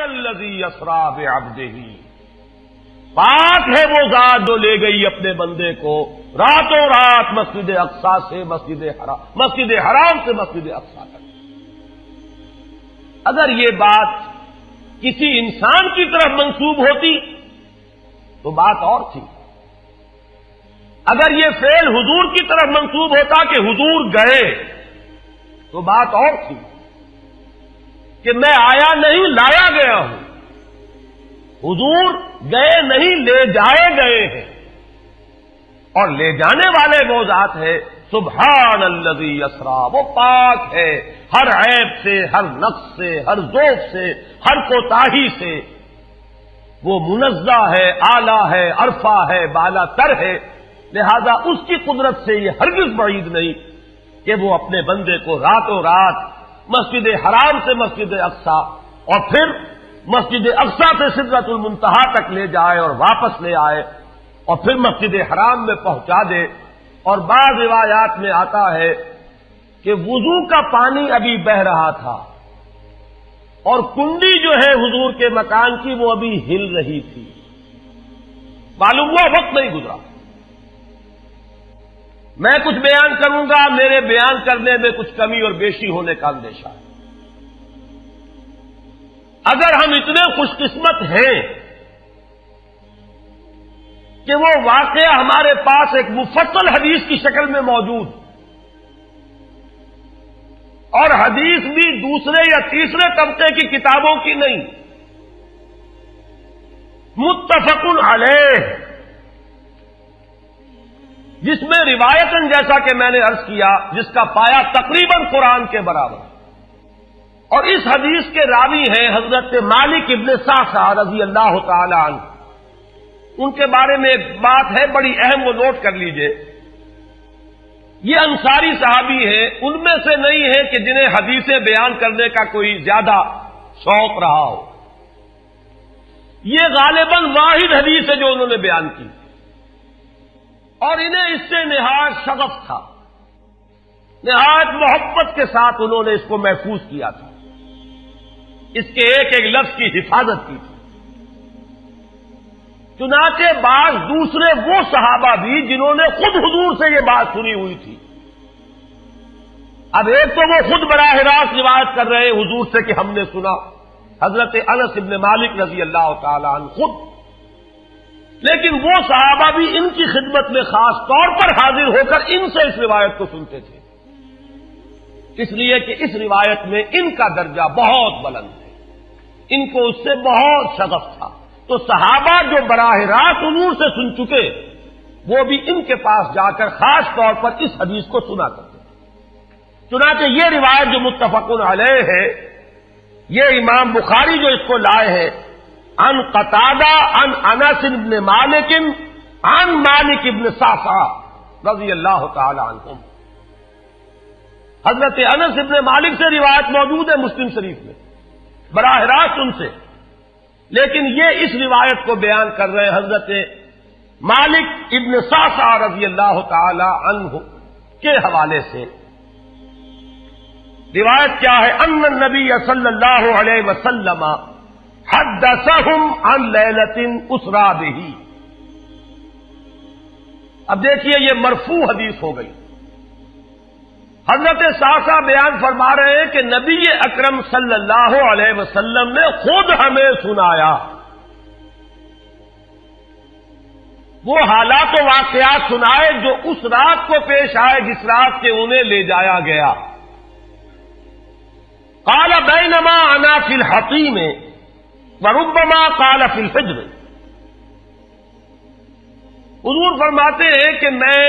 الذی اسری بعبدہ، پاک ہے وہ ذات جو لے گئی اپنے بندے کو راتوں رات مسجد اقصی سے مسجد حرام سے مسجد اقصی تک۔ اگر یہ بات کسی انسان کی طرف منسوب ہوتی تو بات اور تھی، اگر یہ فعل حضور کی طرف منسوب ہوتا کہ حضور گئے تو بات اور تھی کہ میں آیا نہیں لایا گیا ہوں، حضور گئے نہیں لے جائے گئے ہیں، اور لے جانے والے وہ ذات ہے سبحان الذی اسری، وہ پاک ہے ہر عیب سے، ہر نقص سے، ہر ذوف سے، ہر کوتاہی سے، وہ منزہ ہے، اعلیٰ ہے، عرفہ ہے، بالا تر ہے، لہذا اس کی قدرت سے یہ ہرگز بعید نہیں کہ وہ اپنے بندے کو راتوں رات مسجد حرام سے مسجد اقصی اور پھر مسجد اقصی سے سدرۃ المنتہا تک لے جائے اور واپس لے آئے اور پھر مسجد حرام میں پہنچا دے۔ اور بعض روایات میں آتا ہے کہ وضو کا پانی ابھی بہ رہا تھا اور کنڈی جو ہے حضور کے مکان کی وہ ابھی ہل رہی تھی، معلوم ہوا وقت نہیں گزرا۔ میں کچھ بیان کروں گا، میرے بیان کرنے میں کچھ کمی اور بیشی ہونے کا اندیشہ ہے۔ اگر ہم اتنے خوش قسمت ہیں کہ وہ واقعہ ہمارے پاس ایک مفصل حدیث کی شکل میں موجود، اور حدیث بھی دوسرے یا تیسرے طبقے کی کتابوں کی نہیں، متفق علیہ، جس میں روایتاً جیسا کہ میں نے عرض کیا جس کا پایا تقریباً قرآن کے برابر، اور اس حدیث کے راوی ہیں حضرت مالک ابن صعصعہ رضی اللہ تعالی عنہ۔ ان کے بارے میں ایک بات ہے بڑی اہم، وہ نوٹ کر لیجئے۔ یہ انصاری صحابی ہیں، ان میں سے نہیں ہے کہ جنہیں حدیثیں بیان کرنے کا کوئی زیادہ شوق رہا ہو، یہ غالباً واحد حدیث ہے جو انہوں نے بیان کی، اور انہیں اس سے نہایت شغف تھا، نہایت محبت کے ساتھ انہوں نے اس کو محفوظ کیا تھا، اس کے ایک ایک لفظ کی حفاظت کی تھی۔ چنانچہ بعض دوسرے وہ صحابہ بھی جنہوں نے خود حضور سے یہ بات سنی ہوئی تھی، اب ایک تو وہ خود براہ راست روایت کر رہے ہیں حضور سے کہ ہم نے سنا، حضرت انس ابن مالک رضی اللہ تعالی عنہ خود، لیکن وہ صحابہ بھی ان کی خدمت میں خاص طور پر حاضر ہو کر ان سے اس روایت کو سنتے تھے، اس لیے کہ اس روایت میں ان کا درجہ بہت بلند ہے، ان کو اس سے بہت شغف تھا۔ تو صحابہ جو براہ راست حضور سے سن چکے وہ بھی ان کے پاس جا کر خاص طور پر اس حدیث کو سنا کرتے ہیں۔ چنانچہ یہ روایت جو متفق علیہ ہے، یہ امام بخاری جو اس کو لائے ہیں عن قتادہ عن انس بن مالک عن مالک ابن صعصعہ رضی اللہ تعالی عنہم، حضرت انس ابن مالک سے روایت موجود ہے مسلم شریف میں براہ راست ان سے، لیکن یہ اس روایت کو بیان کر رہے ہیں حضرت مالک ابن صعصعہ رضی اللہ تعالی عنہ کے حوالے سے۔ روایت کیا ہے؟ ان النبی صلی اللہ علیہ وسلم حدثہم عن لیلۃ اسری بہ۔ اب دیکھیے یہ مرفوع حدیث ہو گئی، حضرت صعصعہ بیان فرما رہے ہیں کہ نبی اکرم صلی اللہ علیہ وسلم نے خود ہمیں سنایا، وہ حالات و واقعات سنائے جو اس رات کو پیش آئے جس رات کے انہیں لے جایا گیا۔ قال بینما انا فی الحطیم وربما قال فی الفجر، حضور فرماتے ہیں کہ میں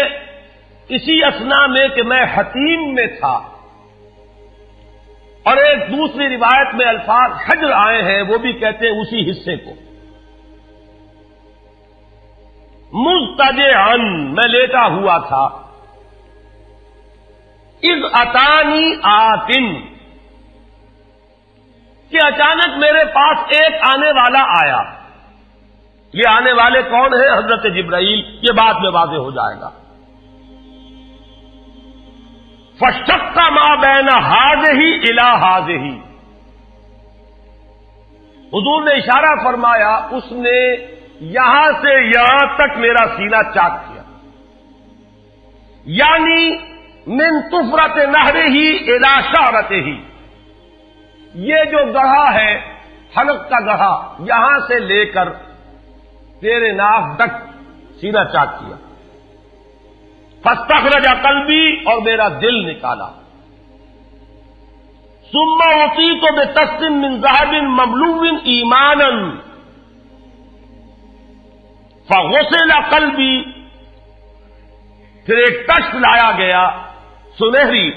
اسی اثنا میں کہ میں حتیم میں تھا، اور ایک دوسری روایت میں الفاظ حجر آئے ہیں وہ بھی کہتے ہیں اسی حصے کو، مضطجعا میں لیٹا ہوا تھا، اذ اتانی آتن کہ اچانک میرے پاس ایک آنے والا آیا۔ یہ آنے والے کون ہیں؟ حضرت جبرائیل، یہ بعد میں واضح ہو جائے گا۔ فَاشْتَقَّ مَا بَيْنَ هَٰذِهِ إِلَىٰ هَٰذِهِ، حضور نے اشارہ فرمایا، اس نے یہاں سے یہاں تک میرا سینہ چاک کیا، یعنی من طفرت نہرہ ہی الی شعرتہ ہی، یہ جو گڑھا ہے حلق کا گڑھا، یہاں سے لے کر تیرے ناف تک سینہ چاک کیا، فاستخرج قلبی، اور میرا دل نکالا، ثم اعطیت بطست من ذهب مملوء ایمانا فغسل قلبی، پھر ایک تشت لایا گیا سنہری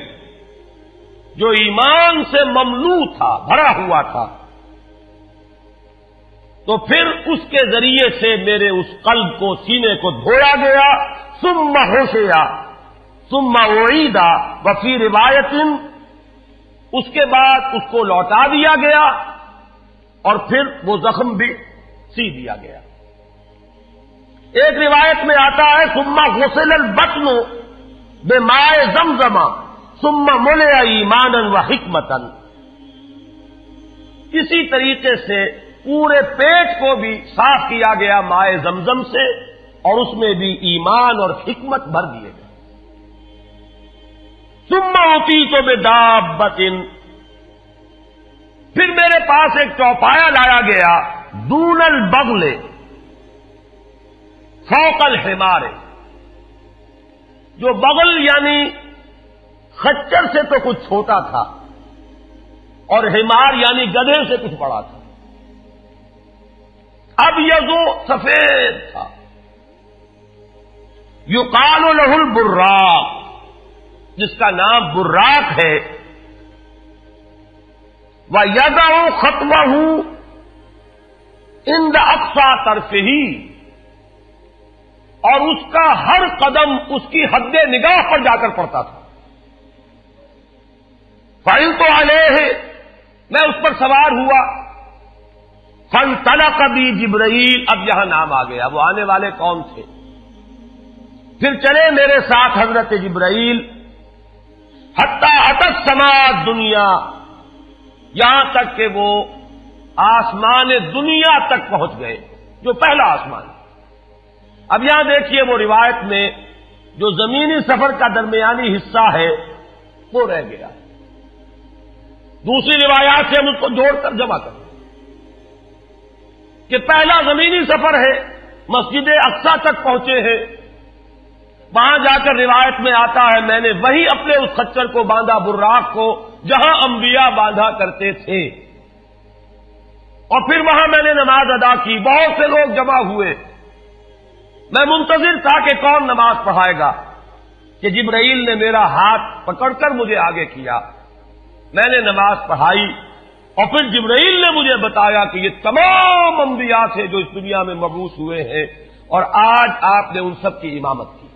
جو ایمان سے مملوء تھا، بھرا ہوا تھا، تو پھر اس کے ذریعے سے میرے اس قلب کو، سینے کو دھویا گیا، ثم غسل ثم اعید وفی روایت، اس کے بعد اس کو لوٹا دیا گیا اور پھر وہ زخم بھی سی دیا گیا۔ ایک روایت میں آتا ہے ثم غسل البطن بماء زمزم ثم ملئ ایمانا وحکمتا، اسی طریقے سے پورے پیٹ کو بھی صاف کیا گیا مائع زمزم سے، اور اس میں بھی ایمان اور حکمت بھر دیے گئے۔ ثم اعطیت بدابۃ، پھر میرے پاس ایک چوپایا لایا گیا، دون البغل فوق الحمار، جو بغل یعنی خچر سے تو کچھ چھوٹا تھا، اور حمار یعنی گدھے سے کچھ بڑا تھا، اب یہ سفید تھا، یقال له البراق، جس کا نام براق ہے، وَيَدَعُ خَطْوَهُ عِنْدَ أَقْصَى طَرْفِهِ، اور اس کا ہر قدم اس کی حد نگاہ پر جا کر پڑتا تھا۔ فَعِلْتُ عَلَيْهِ، میں اس پر سوار ہوا، فَانْطَلَقَ بِي جِبْرَائیل، اب یہاں نام آ گیا، وہ آنے والے کون تھے؟ پھر چلے میرے ساتھ حضرت جبرائیل، حتی اتی السماء الدنیا، یہاں تک کہ وہ آسمان دنیا تک پہنچ گئے، جو پہلا آسمان۔ اب یہاں دیکھیے وہ روایت میں جو زمینی سفر کا درمیانی حصہ ہے وہ رہ گیا، دوسری روایات سے ہم اس کو جوڑ کر جمع کریں کہ پہلا زمینی سفر ہے، مسجد اقصیٰ تک پہنچے ہیں، وہاں جا کر روایت میں آتا ہے میں نے وہی اپنے اس خچر کو باندھا، براق کو، جہاں انبیاء باندھا کرتے تھے، اور پھر وہاں میں نے نماز ادا کی، بہت سے لوگ جمع ہوئے، میں منتظر تھا کہ کون نماز پڑھائے گا، کہ جبرائیل نے میرا ہاتھ پکڑ کر مجھے آگے کیا، میں نے نماز پڑھائی، اور پھر جبرائیل نے مجھے بتایا کہ یہ تمام انبیاء تھے جو اس دنیا میں مبعوث ہوئے ہیں، اور آج آپ نے ان سب کی امامت کی۔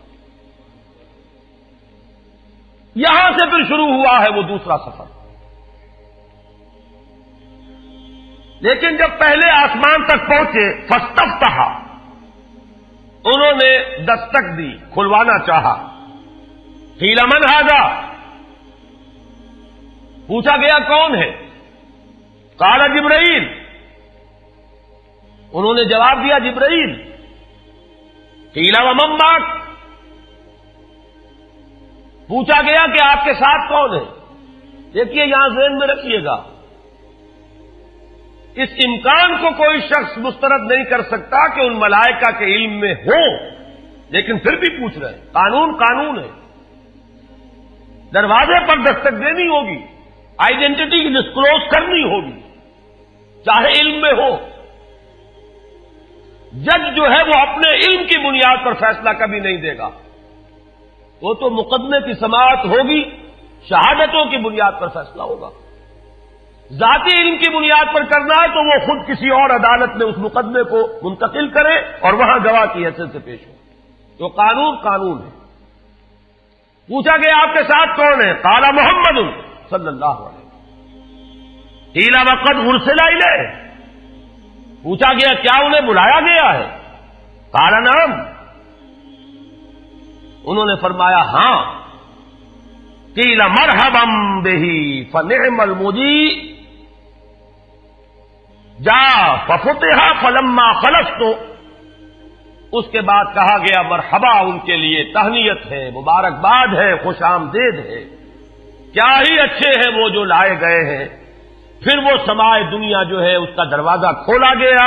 یہاں سے پھر شروع ہوا ہے وہ دوسرا سفر، لیکن جب پہلے آسمان تک پہنچے، فاستفتح، انہوں نے دستک دی، کھلوانا چاہا، قیل من ھذا، پوچھا گیا کون ہے؟ قال جبرائیل، انہوں نے جواب دیا جبرائیل۔ قیل ومن معک، پوچھا گیا کہ آپ کے ساتھ کون ہے؟ دیکھیے یہاں ذہن میں رکھیے گا، اس امکان کو کوئی شخص مسترد نہیں کر سکتا کہ ان ملائکہ کے علم میں ہو، لیکن پھر بھی پوچھ رہے ہیں، قانون قانون ہے، دروازے پر دستک دینی ہوگی، آئیڈینٹی ڈسکلوز کرنی ہوگی، چاہے علم میں ہو۔ جج جو ہے وہ اپنے علم کی بنیاد پر فیصلہ کبھی نہیں دے گا، وہ تو مقدمے کی سماعت ہوگی، شہادتوں کی بنیاد پر فیصلہ ہوگا۔ ذاتی علم کی بنیاد پر کرنا ہے تو وہ خود کسی اور عدالت میں اس مقدمے کو منتقل کرے اور وہاں گواہ کی حیثیت سے پیش ہو، تو قانون قانون ہے۔ پوچھا گیا آپ کے ساتھ کون ہے؟ قال محمد صلی اللہ علیہ وسلم۔ قیل وقد ارسل الیہ، پوچھا گیا کیا انہیں بلایا گیا ہے؟ قال نعم، انہوں نے فرمایا ہاں۔ قیل مرحبا بہ فنعم المجیء، جا ففتح فلما خلصت، اس کے بعد کہا گیا مرحبا ان کے لیے، تہنیت ہے، مبارکباد ہے، خوش آمدید ہے، کیا ہی اچھے ہیں وہ جو لائے گئے ہیں۔ پھر وہ سمائے دنیا جو ہے اس کا دروازہ کھولا گیا،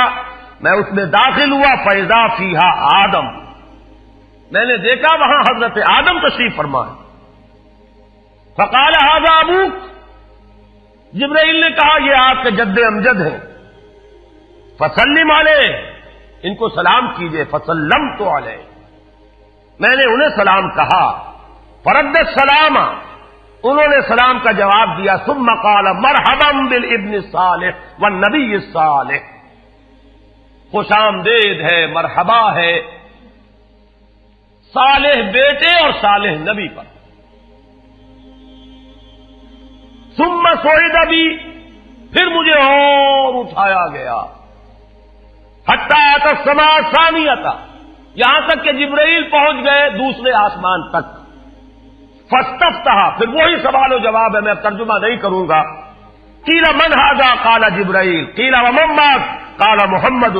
میں اس میں داخل ہوا، فیضا فیہا آدم، میں نے دیکھا وہاں حضرت آدم تشریف فرما ہے۔ فقال ھذا ابوک، جبرائیل نے کہا یہ آپ کے جد امجد ہیں، فسلم علیہ، ان کو سلام کیجئے، فسلمت علیہ، میں نے انہیں سلام کہا، فرد السلام، انہوں نے سلام کا جواب دیا، ثم قال مرحبا بالابن الصالح والنبی الصالح، خوش آمدید ہے، مرحبا ہے صالح بیٹے اور صالح نبی پر۔ ثم صعد بی، پھر مجھے اور اٹھایا گیا، حتی اتی السماء الثانیۃ، یہاں تک کہ جبرائیل پہنچ گئے دوسرے آسمان تک۔ فاستفتح، پھر وہی سوال و جواب ہے، میں ترجمہ نہیں کروں گا۔ قیل من ھذا قال جبرائیل، قیل ومن معک قال محمد،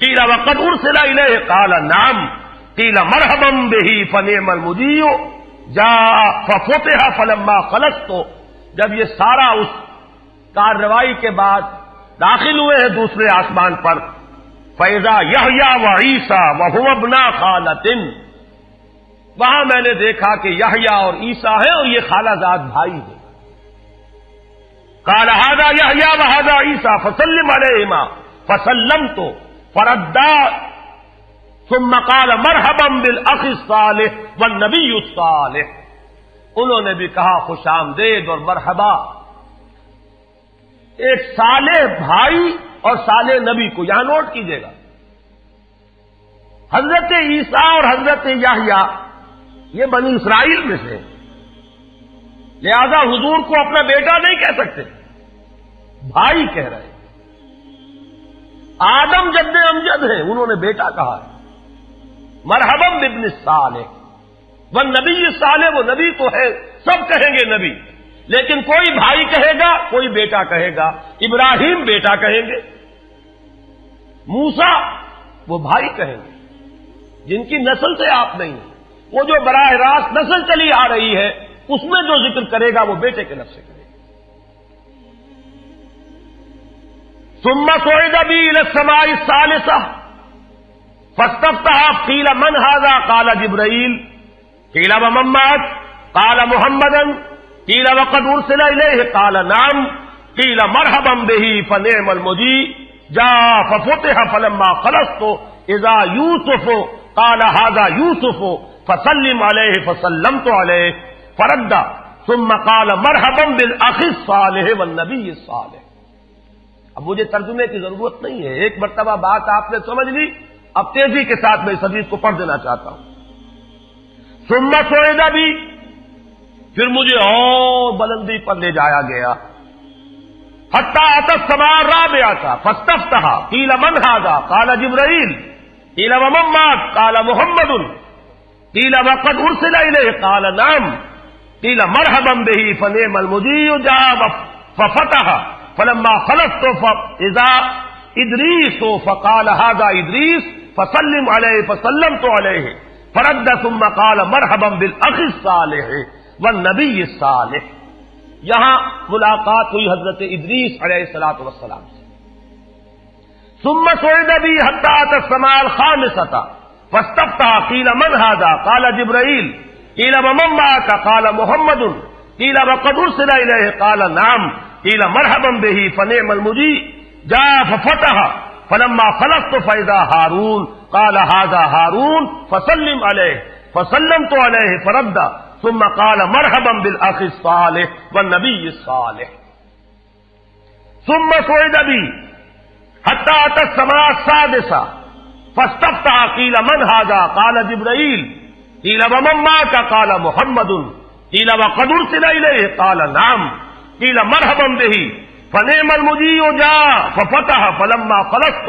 قیل وقد ارسل الیہ قال نعم، قیل مرحبا بہ فنعم المجیء جاء ففتح فلما خلصت۔ جب یہ سارا اس کارروائی کے بعد داخل ہوئے ہیں دوسرے آسمان پر، فَإِذَا یحییٰ وعیسیٰ وَهُوَ ابْنَا خَالَةٍ، وہاں میں نے دیکھا کہ یحییٰ اور عیسیٰ ہیں اور یہ خالہ زاد بھائی ہیں۔ قَالَ هَذَا یحییٰ وَهَذَا عیسیٰ فَسَلِّمْ عَلَيْهِمَا فَسَلَّمْتُ فَرَدَّا ثُمَّ قَالَ مَرْحَبًا بِالْأَخِ الصَّالِحِ وَالنَّبِيِّ الصَّالِحِ، انہوں نے بھی کہا خوش آمدید اور مرحبا ایک صالح بھائی اور صالح نبی کو، یہاں نوٹ کیجئے گا، حضرت عیسیٰ اور حضرت یحییٰ یہ بنی اسرائیل میں سے، لہذا حضور کو اپنا بیٹا نہیں کہہ سکتے، بھائی کہہ رہے ہیں۔ آدم جد امجد ہیں، انہوں نے بیٹا کہا ہے، مرحبا بابن الصالح والنبی الصالح، وہ نبی تو ہے، سب کہیں گے نبی، لیکن کوئی بھائی کہے گا، کوئی بیٹا کہے گا، ابراہیم بیٹا کہیں گے، موسیٰ وہ بھائی کہیں گے، جن کی نسل سے آپ نہیں ہیں، وہ جو براہ راست نسل چلی آ رہی ہے اس میں جو ذکر کرے گا وہ بیٹے کے لفظ سے کرے گا۔ ثم صعد بی الی السماء الثالثہ فاستفتح قیل من ھذا قال جبرائیل، قیل ومن معک قال محمدا، قیل وقد ارسل الیہ قال نعم، قیل مرحبا بہ فنعم المجیء جاء ففتح فلما خلصت اذا یوسف قال ھذا یوسف فسلم علیہ فسلمت علیہ فرد ثم قال مرحبا بالاخ الصالح والنبی الصالح۔ اب مجھے ترجمے کی ضرورت نہیں ہے، ایک مرتبہ بات آپ نے سمجھ لی، اب تیزی کے ساتھ میں اس حدیث کو پڑھ دینا چاہتا ہوں۔ ثم صعد بی، پھر مجھے اور بلندی پر لے جایا گیا، حتی اتی السماء الرابعۃ فاستفتح قیل من ھذا قال جبرائیل، قیل ومن معک قال محمد، قیل وقد ارسل الیہ قال نعم، قیل مرحبا بہ فنعم المجیء جاء ففتح فلما خلصت فاذا ادریس فقال ھذا ادریس فسلم علیہ فسلمت علیہ فرد ثم قال مرحبا بالاخ الصالح والنبی الصالح۔ یہاں ملاقات ہوئی حضرت ادریس علیہ الصلوۃ والسلام سے۔ ثم صعد بی حتی اتی السماء الخامسۃ فاستفتح قیل من ھذا قال جبرائیل، قیل ومن معک قال محمد، قیل وقد ارسل الیہ قال نعم، قیل مرحبا بہ فنعم المجیء جاء ففتح فلما خلصت فاذا ہارون قال ھذا ہارون فسلم علیہ فسلمت علیہ فرد ثم قال مرحبا بالاخ الصالح والنبی الصالح۔ ثم صعد بی حتی اتی السماء السادسۃ فاستفتح قیل من ھذا قال جبرائیل، قیل ومن معک قال محمد، قیل وقد ارسل الیہ قال نعم، قیل مرحبا بہ فنعم المجیء جاء ففتح فلما خلصت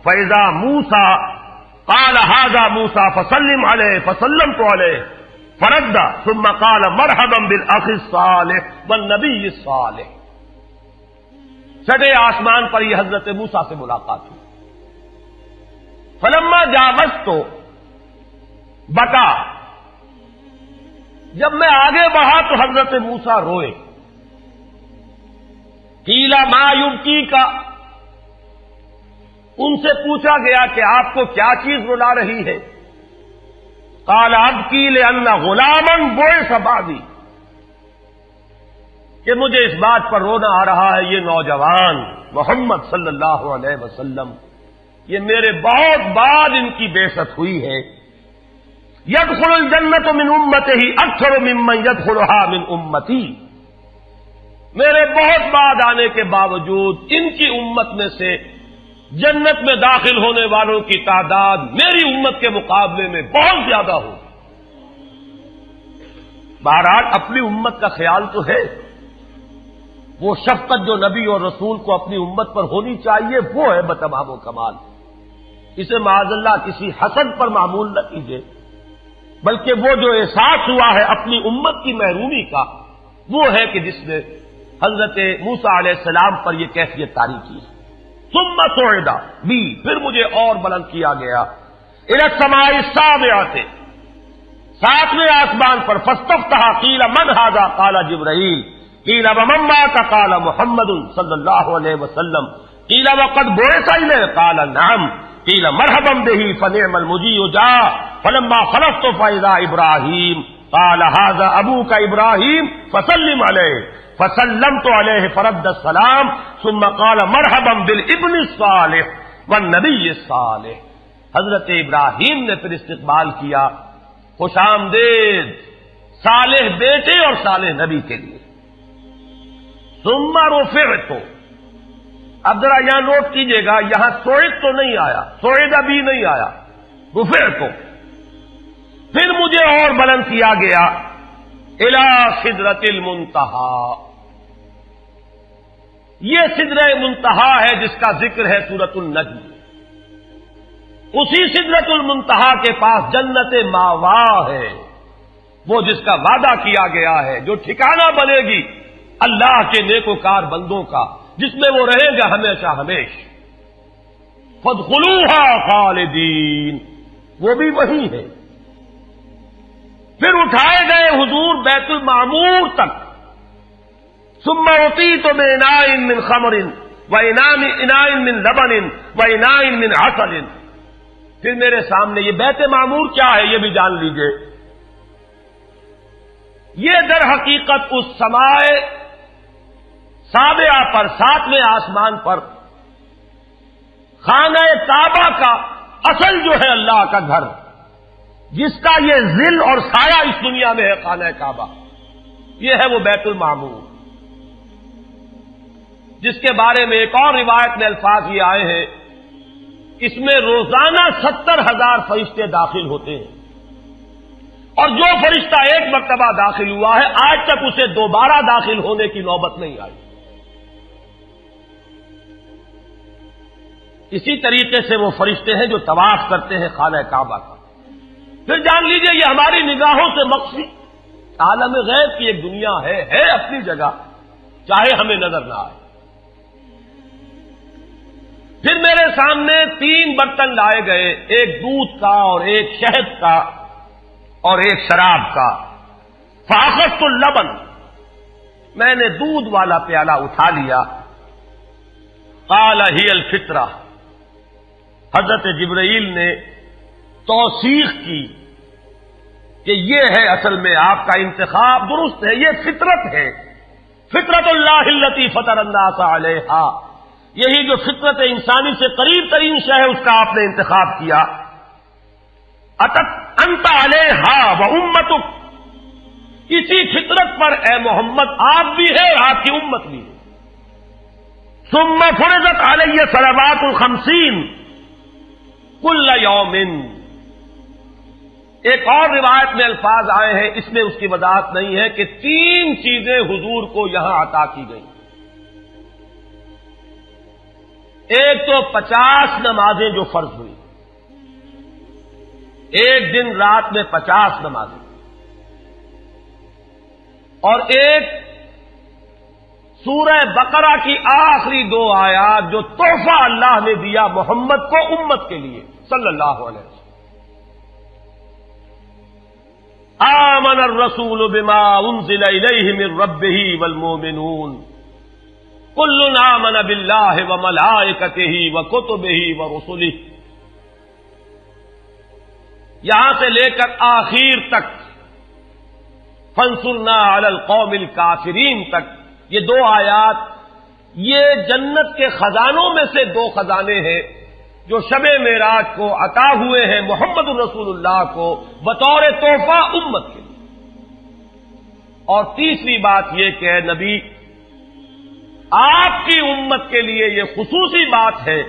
فاذا موسیٰ قال ھذا موسیٰ فسلم علیہ فسلمت علیہ فرد ثم قال مرحبا بالاخ الصالح والنبی الصالح۔ چھٹے آسمان پر یہ حضرت موسیٰ سے ملاقات ہوئی. فلما جاوزت تو بتا، جب میں آگے بڑھا تو حضرت موسیٰ روئے. قیل ما یبکی کا، ان سے پوچھا گیا کہ آپ کو کیا چیز رلا رہی ہے؟ قال ابکی لأن غلاما بعث بعدی، کہ مجھے اس بات پر رونا آ رہا ہے یہ نوجوان محمد صلی اللہ علیہ وسلم، یہ میرے بہت بعد ان کی بعثت ہوئی ہے. يدخل الجنت من امته اکثر ممن يدخلها من امتی، میرے بہت بعد آنے کے باوجود ان کی امت میں سے جنت میں داخل ہونے والوں کی تعداد میری امت کے مقابلے میں بہت زیادہ ہوگی. بہرحال اپنی امت کا خیال تو ہے، وہ شفقت جو نبی اور رسول کو اپنی امت پر ہونی چاہیے وہ ہے بتمام و کمال. اسے معاذ اللہ کسی حسد پر معمول نہ کیجیے، بلکہ وہ جو احساس ہوا ہے اپنی امت کی محرومی کا، وہ ہے کہ جس نے حضرت موسیٰ علیہ السلام پر یہ کیفیت طاری کی. ثم صعد بی، پھر مجھے اور بلند کیا گیا، الی السماء السابعۃ، ساتویں آسمان پر. فاستفتح قیل من ھذا قال جبرائیل، قیل ومن معک قال محمد صلی اللہ علیہ وسلم، قیل وقد بعث الیہ قال نعم، قیل مرحبا بہ فنعم المجیء جاء. فلما خلصت فاذا ابراہیم قال ھذا ابوک ابراہیم فسلم علیہ، فسلمت علیہ فرد السلام ثم قال مرحبا بالابن الصالح والنبی الصالح. حضرت ابراہیم نے پھر استقبال کیا، خوش آمدید صالح بیٹے اور صالح نبی کے لیے. ثم رفعت، اب ذرا یہاں نوٹ کیجئے گا، یہاں سوئد تو نہیں آیا، سوئد ابھی نہیں آیا، رفعت. پھر مجھے اور بلند کیا گیا الی سدرۃ المنتہا. یہ سدرہ منتہا ہے جس کا ذکر ہے سورۃ النجم. اسی سدرۃ المنتہا کے پاس جنت ماوا ہے، وہ جس کا وعدہ کیا گیا ہے، جو ٹھکانہ بنے گی اللہ کے نیکوکار بندوں کا، جس میں وہ رہیں گے ہمیشہ ہمیش. فادخلوها خالدین، وہ بھی وہی ہے. پھر اٹھائے گئے حضور بیت المعمور تک. ثم اعطیت باناء من خمر واناء من لبن واناء من عسل. پھر میرے سامنے یہ بیت معمور کیا ہے یہ بھی جان لیجئے. یہ در حقیقت اس سماء سابعہ پر، ساتویں آسمان پر خانہ کعبہ کا اصل جو ہے اللہ کا گھر، جس کا یہ ظل اور سایہ اس دنیا میں ہے خانہ کعبہ، یہ ہے وہ بیت المعمور، جس کے بارے میں ایک اور روایت میں الفاظ یہ آئے ہیں، اس میں روزانہ 70,000 فرشتے داخل ہوتے ہیں، اور جو فرشتہ ایک مرتبہ داخل ہوا ہے آج تک اسے دوبارہ داخل ہونے کی نوبت نہیں آئی. اسی طریقے سے وہ فرشتے ہیں جو طواف کرتے ہیں خانہ کعبہ کا. پھر جان لیجئے یہ ہماری نگاہوں سے مخفی عالم غیب کی ایک دنیا ہے اپنی جگہ، چاہے ہمیں نظر نہ آئے. پھر میرے سامنے 3 برتن لائے گئے، ایک دودھ کا اور ایک شہد کا اور ایک شراب کا. فاخذت اللبن، میں نے دودھ والا پیالہ اٹھا لیا. قال ہی الفطرہ، حضرت جبرائیل نے توثیق کی کہ یہ ہے اصل میں آپ کا انتخاب درست ہے، یہ فطرت ہے. فطرت اللہ التی فطر الناس علیہا، یہی جو فطرت انسانی سے قریب ترین شے ہے اس کا آپ نے انتخاب کیا. اتت انت علیہا و امتک، اسی فطرت پر اے محمد آپ بھی ہے اور آپ کی امت بھی ہے. ثم فرضت علیہ صلوات 50 کل یوم. ایک اور روایت میں الفاظ آئے ہیں، اس میں اس کی وضاحت نہیں ہے کہ 3 چیزیں حضور کو یہاں عطا کی گئی. ایک تو 50 نمازیں جو فرض ہوئی، ایک دن رات میں 50 نمازیں، اور ایک سورہ بقرہ کی آخری 2 آیات جو تحفہ اللہ نے دیا محمد کو امت کے لیے صلی اللہ علیہ وسلم. آمن الرسول بما انزل الیہ من ربہ والمؤمنون کل آمن باللہ وملائکتہ وکتبہ ورسلہ. یہاں سے لے کر آخر تک فانصرنا علی القوم الکافرین تک یہ 2 آیات یہ جنت کے خزانوں میں سے 2 خزانے ہیں جو شب معراج کو عطا ہوئے ہیں محمد الرسول اللہ کو بطور تحفہ امت کے لیے. اور تیسری بات یہ کہ اے نبی آپ کی امت کے لیے یہ خصوصی بات ہے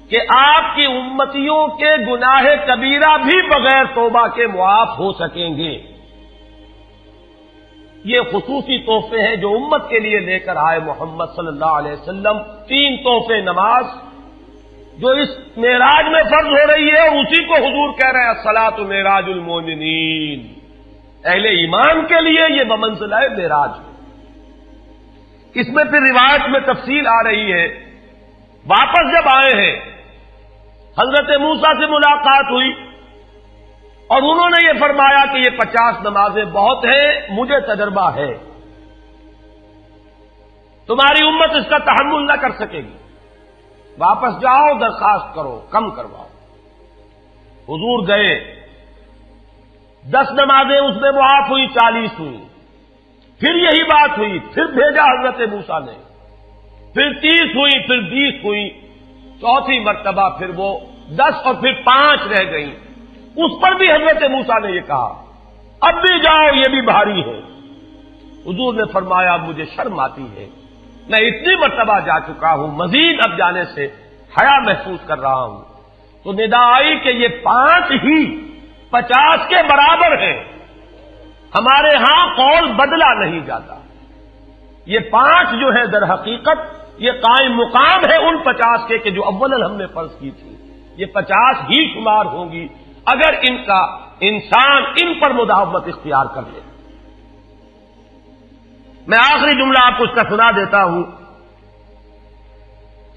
کہ آپ کی امتیوں کے گناہ کبیرہ بھی بغیر توبہ کے معاف ہو سکیں گے. یہ خصوصی تحفے ہیں جو امت کے لیے لے کر آئے محمد صلی اللہ علیہ وسلم. 3 تحفے نماز جو اس معراج میں فرض ہو رہی ہے اور اسی کو حضور کہہ رہے ہیں الصلاۃ معراج المومنین. اہل ایمان کے لیے یہ بمنزلہ معراج ہے. اس میں پھر روایت میں تفصیل آ رہی ہے. واپس جب آئے ہیں حضرت موسیٰ سے ملاقات ہوئی اور انہوں نے یہ فرمایا کہ یہ 50 نمازیں بہت ہیں, مجھے تجربہ ہے, تمہاری امت اس کا تحمل نہ کر سکے گی, واپس جاؤ درخواست کرو کم کرواؤ. حضور گئے, 10 نمازیں اس میں معاف ہوئی, 40 ہوئی. پھر یہی بات ہوئی, پھر بھیجا حضرت موسیٰ نے, پھر 30 ہوئی, پھر 20 ہوئی, چوتھی مرتبہ پھر وہ 10 اور پھر 5 رہ گئیں. اس پر بھی حضرت موسیٰ نے یہ کہا اب بھی جاؤ یہ بھی بھاری ہے. حضور نے فرمایا مجھے شرم آتی ہے, میں اتنی مرتبہ جا چکا ہوں, مزید اب جانے سے حیا محسوس کر رہا ہوں. تو ندا آئی کہ یہ 5 ہی 50 کے برابر ہیں. ہمارے ہاں قول بدلا نہیں جاتا. یہ 5 جو ہے در حقیقت یہ قائم مقام ہے ان 50 کے کہ جو اولا ہم نے فرض کی تھی. یہ 50 ہی شمار ہوں گی اگر ان کا انسان ان پر مداومت اختیار کر لے. میں آخری جملہ آپ کو اس کا سنا دیتا ہوں.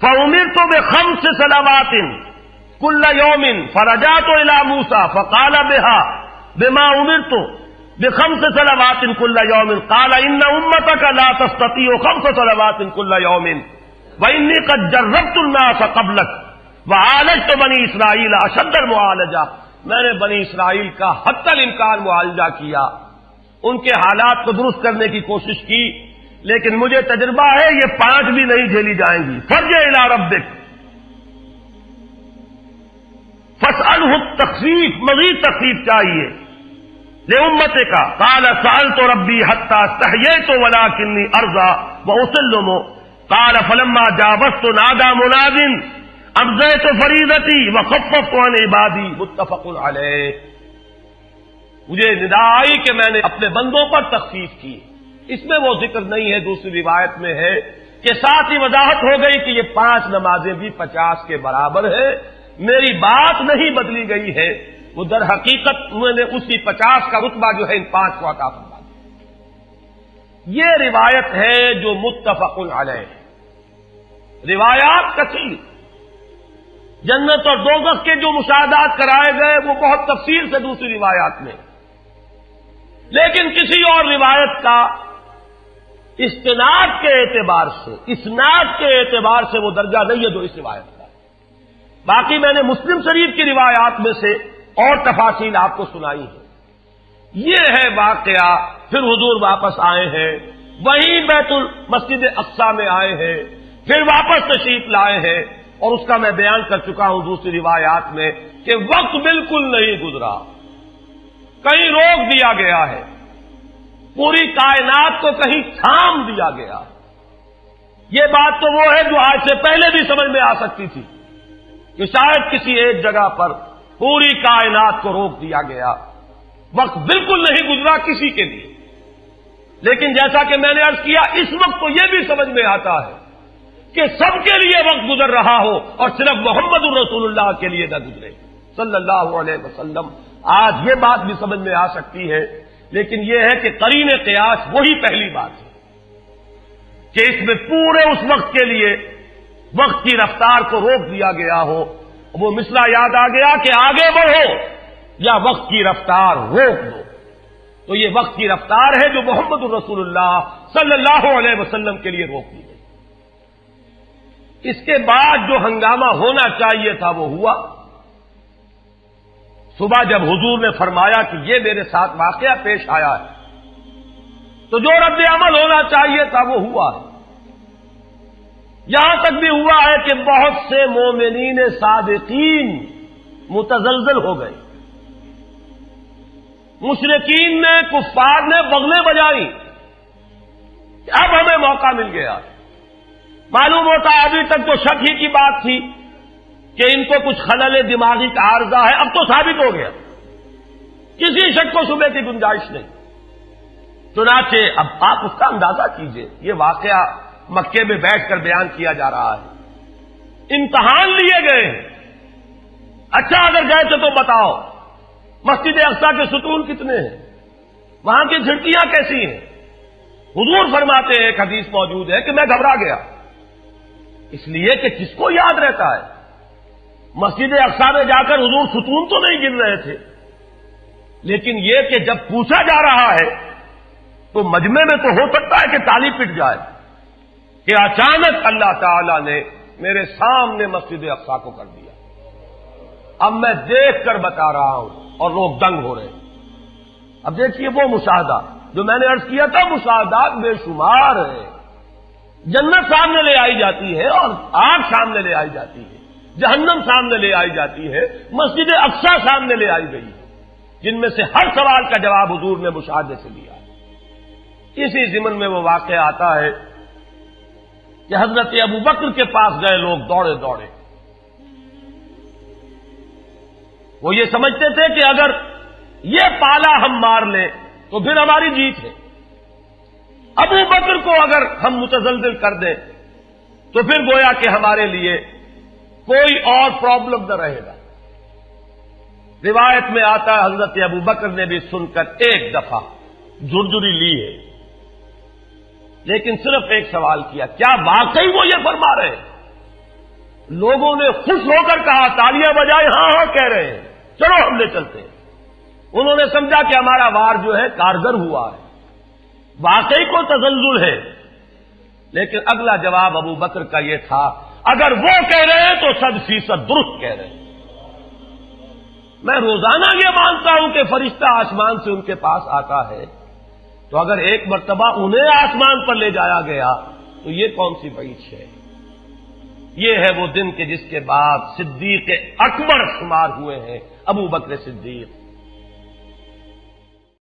فَأُمِرْتُ بِخَمْسِ صَلَوَاتٍ كُلَّ يَوْمٍ فَرَجَعْتُ إِلَىٰ مُوسَىٰ فَقَالَ بِمَا أُمِرْتُ بِخَمْسِ صَلَوَاتٍ كُلَّ يَوْمٍ قَالَ إِنَّ أُمَّتَكَ لَا تَسْتَطِيعُ 5 صَلَوَاتٍ كُلَّ يَوْمٍ وَإِنِّي قَدْ جَرَّبْتُ النَّاسَ قَبْلَكَ وَعَالَجْتُ بَنِي إِسْرَائِيلَ أَشَدَّ الْمُعَالَجَةِ. میں نے بنی اسرائیل کا حتی الامکان معالجہ کیا, ان کے حالات کو درست کرنے کی کوشش کی, لیکن مجھے تجربہ ہے یہ 5 بھی نہیں جھیلی جائیں گی. فَارْجِعْ إِلَىٰ رَبِّكَ فَاسْأَلْهُ التَّخْفِيفَ, مزید تخفیف چاہیے لِأُمَّتِكَ. قَالَ سَأَلْتُ رَبِّي حَتَّىٰ اسْتَحْيَيْتُ وَلَٰكِنِّي أَرْضَىٰ وَأُسِلُّمُ. قَالَ فَلَمَّا جَاوَزْتُ نَادَىٰ مُنَادٍ ابزیت فریضتی وخففت عن عبادی. متفق علیہ. مجھے ندا آئی کہ میں نے اپنے بندوں پر تخفیف کی. اس میں وہ ذکر نہیں ہے, دوسری روایت میں ہے کہ ساتھ ہی وضاحت ہو گئی کہ یہ 5 نمازیں بھی 50 کے برابر ہے. میری بات نہیں بدلی گئی ہے, وہ در حقیقت میں نے اسی 50 کا رتبہ جو ہے ان 5 کو عطا فرما دیا. یہ روایت ہے جو متفق علیہ. روایات کثیر, جنت اور دوزخ کے جو مشاہدات کرائے گئے وہ بہت تفصیل سے دوسری روایات میں, لیکن کسی اور روایت کا استناد کے اعتبار سے, اسناد کے اعتبار سے وہ درجہ نہیں ہے جو اس روایت کا. باقی میں نے مسلم شریف کی روایات میں سے اور تفاصیل آپ کو سنائی ہے. یہ ہے واقعہ. پھر حضور واپس آئے ہیں, وہیں بیت المسجد اقصی میں آئے ہیں, پھر واپس تشریف لائے ہیں, اور اس کا میں بیان کر چکا ہوں دوسری روایات میں کہ وقت بالکل نہیں گزرا, کہیں روک دیا گیا ہے, پوری کائنات کو کہیں تھام دیا گیا. یہ بات تو وہ ہے جو آج سے پہلے بھی سمجھ میں آ سکتی تھی کہ شاید کسی ایک جگہ پر پوری کائنات کو روک دیا گیا. وقت بالکل نہیں گزرا کسی کے لیے. لیکن جیسا کہ میں نے عرض کیا, اس وقت تو یہ بھی سمجھ میں آتا ہے کہ سب کے لیے وقت گزر رہا ہو اور صرف محمد الرسول اللہ کے لیے نہ گزرے صلی اللہ علیہ وسلم. آج یہ بات بھی سمجھ میں آ سکتی ہے, لیکن یہ ہے کہ قرین قیاس وہی پہلی بات ہے. کہ اس میں پورے اس وقت کے لیے وقت کی رفتار کو روک دیا گیا ہو. وہ مسئلہ یاد آ گیا کہ آگے بڑھو یا وقت کی رفتار روک دو. تو یہ وقت کی رفتار ہے جو محمد الرسول اللہ صلی اللہ علیہ وسلم کے لیے روک دی گئی. اس کے بعد جو ہنگامہ ہونا چاہیے تھا وہ ہوا. صبح جب حضور نے فرمایا کہ یہ میرے ساتھ واقعہ پیش آیا ہے تو جو رد عمل ہونا چاہیے تھا وہ ہوا ہے. یہاں تک بھی ہوا ہے کہ بہت سے مومنین صادقین متزلزل ہو گئے. مشرکین نے کفار نے بغلیں بجائی کہ اب ہمیں موقع مل گیا. معلوم ہوتا ہے ابھی تک تو شک ہی کی بات تھی کہ ان کو کچھ خلل دماغی کا عارضہ ہے. اب تو ثابت ہو گیا, کسی شک کو شبے کی گنجائش نہیں. چنانچہ اب آپ اس کا اندازہ کیجئے, یہ واقعہ مکے میں بیٹھ کر بیان کیا جا رہا ہے. امتحان لیے گئے ہیں. اچھا اگر گئے تھے تو بتاؤ مسجد اقصی کے ستون کتنے ہیں, وہاں کی کھڑکیاں کیسی ہیں. حضور فرماتے ہیں, ایک حدیث موجود ہے کہ میں گھبرا گیا, اس لیے کہ کس کو یاد رہتا ہے. مسجد اقصی میں جا کر حضور ستون تو نہیں گن رہے تھے, لیکن یہ کہ جب پوچھا جا رہا ہے تو مجمع میں تو ہو سکتا ہے کہ تالی پٹ جائے کہ اچانک اللہ تعالی نے میرے سامنے مسجد اقصی کو کر دیا. اب میں دیکھ کر بتا رہا ہوں اور لوگ دنگ ہو رہے ہیں. اب دیکھیے وہ مشاہدہ جو میں نے عرض کیا تھا, مشاہدات بے شمار ہیں. جنت سامنے لے آئی جاتی ہے اور آگ سامنے لے آئی جاتی ہے, جہنم سامنے لے آئی جاتی ہے, مسجد اقصی سامنے لے آئی گئی ہے, جن میں سے ہر سوال کا جواب حضور نے مشاہدے سے لیا. اسی ضمن میں وہ واقعہ آتا ہے کہ حضرت ابو بکر کے پاس گئے لوگ دوڑے دوڑے. وہ یہ سمجھتے تھے کہ اگر یہ پالا ہم مار لیں تو پھر ہماری جیت ہے. ابو بکر کو اگر ہم متزلزل کر دیں تو پھر گویا کہ ہمارے لیے کوئی اور پرابلم نہ رہے گا. روایت میں آتا ہے حضرت ابو بکر نے بھی سن کر ایک دفعہ جھرجھری لی ہے, لیکن صرف ایک سوال کیا, کیا واقعی وہ یہ فرما رہے ہیں؟ لوگوں نے خوش ہو کر کہا, تالیاں بجائے, ہاں ہاں کہہ رہے ہیں, چلو ہم لے چلتے ہیں. انہوں نے سمجھا کہ ہمارا وار جو ہے کارگر ہوا ہے, واقعی کو تزلزل ہے. لیکن اگلا جواب ابو بکر کا یہ تھا, اگر وہ کہہ رہے ہیں تو 100% درست کہہ رہے ہیں. میں روزانہ یہ مانتا ہوں کہ فرشتہ آسمان سے ان کے پاس آتا ہے, تو اگر ایک مرتبہ انہیں آسمان پر لے جایا گیا تو یہ کون سی بعید ہے. یہ ہے وہ دن کہ جس کے بعد صدیق اکبر شمار ہوئے ہیں ابو بکر صدیق.